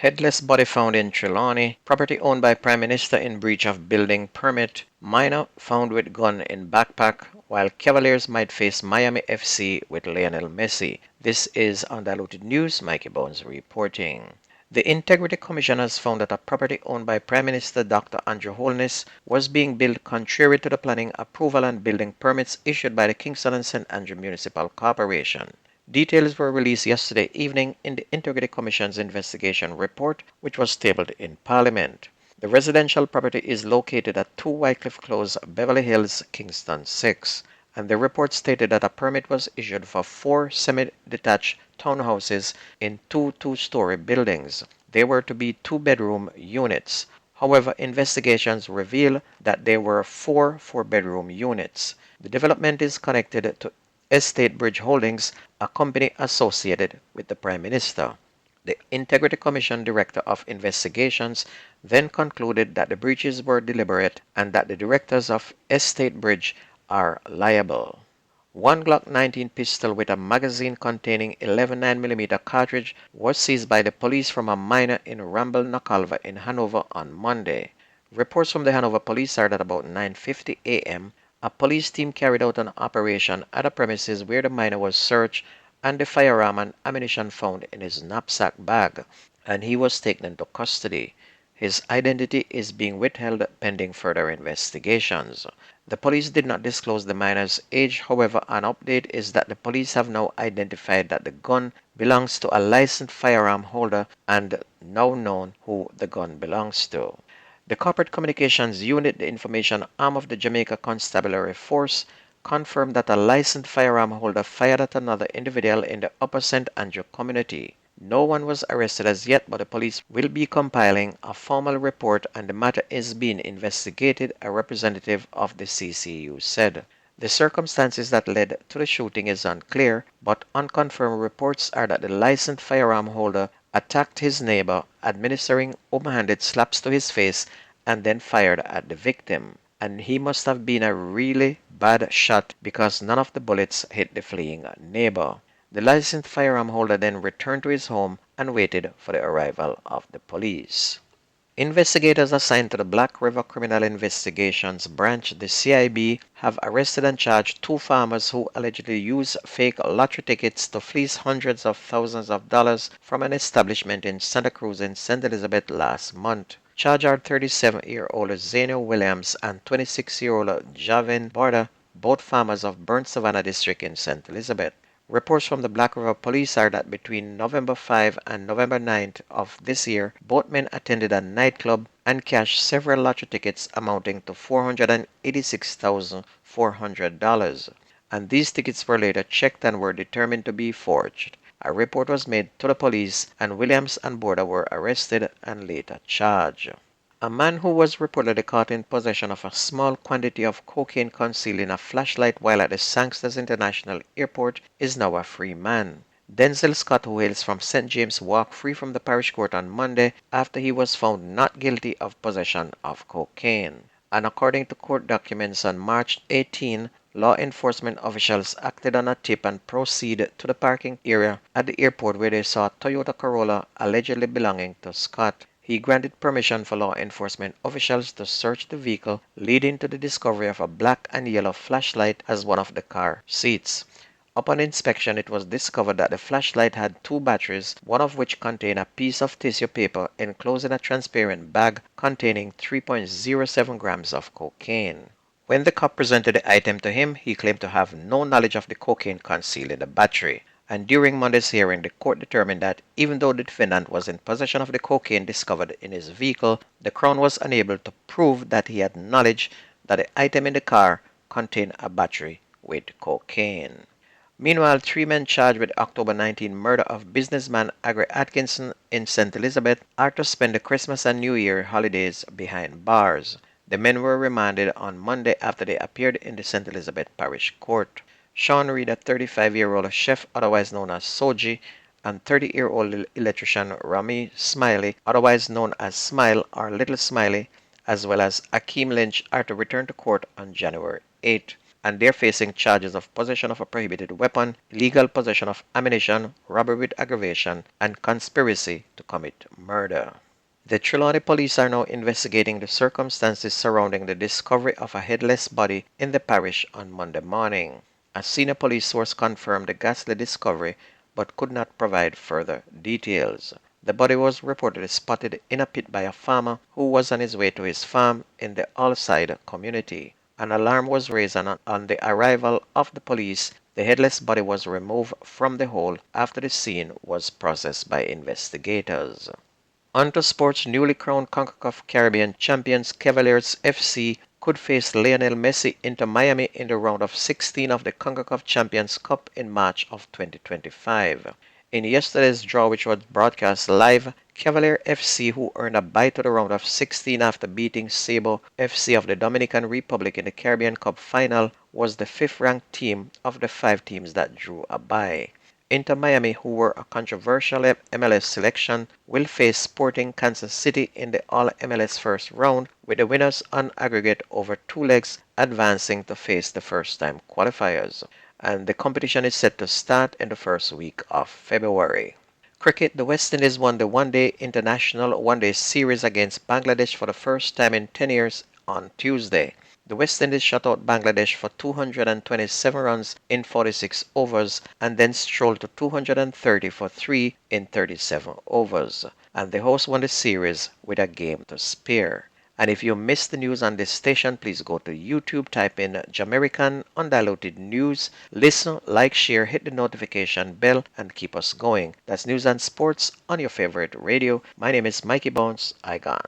Headless body found in Trelawny. Property owned by Prime Minister in breach of building permit. Minor found with gun in backpack, while Cavaliers might face Miami FC with Lionel Messi. This is Undiluted News. Mikey Bones reporting. The Integrity Commission has found that a property owned by Prime Minister Dr. Andrew Holness was being built contrary to the planning approval and building permits issued by the Kingston and St. Andrew Municipal Corporation. Details were released yesterday evening in the Integrity Commission's investigation report, which was tabled in Parliament. The residential property is located at 2 Wycliffe Close, Beverly Hills, Kingston 6, and the report stated that a permit was issued for 4 semi-detached townhouses in 2 two-story buildings. They were to be 2-bedroom units. However, investigations reveal that there were 4 four-bedroom units. The development is connected to Estate Bridge Holdings, a company associated with the Prime Minister. The Integrity Commission Director of Investigations then concluded that the breaches were deliberate and that the directors of Estate Bridge are liable. One Glock 19 pistol with a magazine containing 11 9mm cartridge was seized by the police from a minor in Ramble Nakalva in Hanover on Monday. Reports from the Hanover police are that about 9:50 a.m., a police team carried out an operation at a premises where the minor was searched and the firearm and ammunition found in his knapsack bag, and he was taken into custody. His identity is being withheld pending further investigations. The police did not disclose the minor's age. However, an update is that the police have now identified that the gun belongs to a licensed firearm holder and now known who the gun belongs to. The Corporate Communications Unit, the information arm of the Jamaica Constabulary Force, confirmed that a licensed firearm holder fired at another individual in the Upper St. Andrew community. No one was arrested as yet, but the police will be compiling a formal report and the matter is being investigated, a representative of the CCU said. The circumstances that led to the shooting is unclear, but unconfirmed reports are that the licensed firearm holder attacked his neighbor, administering open-handed slaps to his face, and then fired at the victim. And he must have been a really bad shot because none of the bullets hit the fleeing neighbor. The licensed firearm holder then returned to his home and waited for the arrival of the police. Investigators assigned to the Black River Criminal Investigations Branch, the CIB, have arrested and charged 2 farmers who allegedly used fake lottery tickets to fleece hundreds of thousands of dollars from an establishment in Santa Cruz and St. Elizabeth last month. Charged are 37-year-old Zanio Williams and 26-year-old Javin Borda, both farmers of Burnt Savannah District in St. Elizabeth. Reports from the Black River Police are that between November 5 and November 9th of this year, both men attended a nightclub and cashed several lottery tickets amounting to $486,400, and these tickets were later checked and were determined to be forged. A report was made to the police and Williams and Borda were arrested and later charged. A man who was reportedly caught in possession of a small quantity of cocaine concealed in a flashlight while at the Sangsters International Airport is now a free man. Denzel Scott, who hails from St. James, walked free from the parish court on Monday after he was found not guilty of possession of cocaine. And according to court documents on March 18, law enforcement officials acted on a tip and proceeded to the parking area at the airport where they saw a Toyota Corolla allegedly belonging to Scott. He granted permission for law enforcement officials to search the vehicle, leading to the discovery of a black and yellow flashlight as one of the car seats. Upon inspection, it was discovered that the flashlight had 2 batteries, one of which contained a piece of tissue paper enclosed in a transparent bag containing 3.07 grams of cocaine. When the cop presented the item to him, he claimed to have no knowledge of the cocaine concealed in the battery. And during Monday's hearing, the court determined that even though the defendant was in possession of the cocaine discovered in his vehicle, the Crown was unable to prove that he had knowledge that the item in the car contained a battery with cocaine. Meanwhile, 3 men charged with October 19 murder of businessman Agri Atkinson in St. Elizabeth are to spend the Christmas and New Year holidays behind bars. The men were remanded on Monday after they appeared in the St. Elizabeth Parish Court. Sean Reed, a 35-year-old chef otherwise known as Soji, and 30-year-old electrician Rami Smiley, otherwise known as Smile or Little Smiley, as well as Akeem Lynch, are to return to court on January 8. and they're facing charges of possession of a prohibited weapon, illegal possession of ammunition, robbery with aggravation, and conspiracy to commit murder. The Trelawny police are now investigating the circumstances surrounding the discovery of a headless body in the parish on Monday morning. A senior police source confirmed the ghastly discovery but could not provide further details. The body was reportedly spotted in a pit by a farmer who was on his way to his farm in the Allside community. An alarm was raised and on the arrival of the police, the headless body was removed from the hole after the scene was processed by investigators. On to sports. Newly crowned CONCACAF Caribbean champions Cavaliers FC could face Lionel Messi into Miami in the round of 16 of the CONCACAF Champions Cup in March of 2025. In yesterday's draw, which was broadcast live, Cavalier FC, who earned a bye to the round of 16 after beating Sabo FC of the Dominican Republic in the Caribbean Cup final, was the fifth-ranked team of the 5 teams that drew a bye. Inter Miami, who were a controversial MLS selection, will face Sporting Kansas City in the All-MLS first round, with the winners on aggregate over 2 legs advancing to face the first-time qualifiers. And the competition is set to start in the first week of February. Cricket. The West Indies won the one-day international one-day series against Bangladesh for the first time in 10 years on Tuesday. The West Indies shut out Bangladesh for 227 runs in 46 overs and then strolled to 230 for 3 in 37 overs. And the hosts won the series with a game to spare. And if you missed the news on this station, please go to YouTube, type in Jamerican Undiluted News, listen, like, share, hit the notification bell, and keep us going. That's news and sports on your favorite radio. My name is Mikey Bones. I gone.